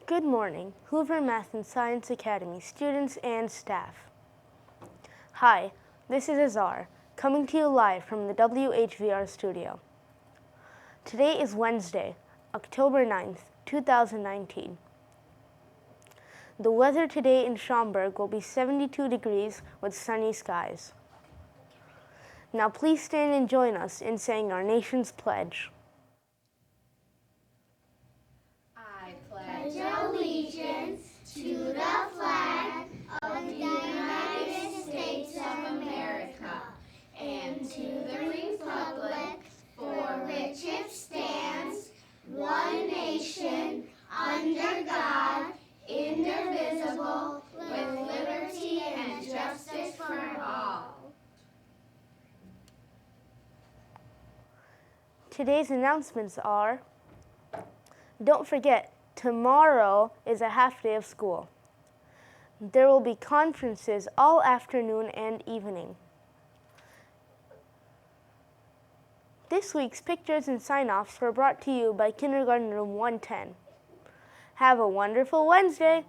Good morning, Hoover Math and Science Academy students and staff. Hi, this is Azar, coming to you live from the WHVR studio. Today is Wednesday, October 9th, 2019. The weather today in Schaumburg will be 72 degrees with sunny skies. Now please stand and join us in saying our nation's pledge. I pledge allegiance to the flag of the United States of America and to the republic for which it stands, one nation, under God, indivisible, with liberty and justice for all. Today's announcements are: don't forget, tomorrow is a half day of school. There will be conferences all afternoon and evening. This week's pictures and sign-offs were brought to you by Kindergarten Room 110. Have a wonderful Wednesday!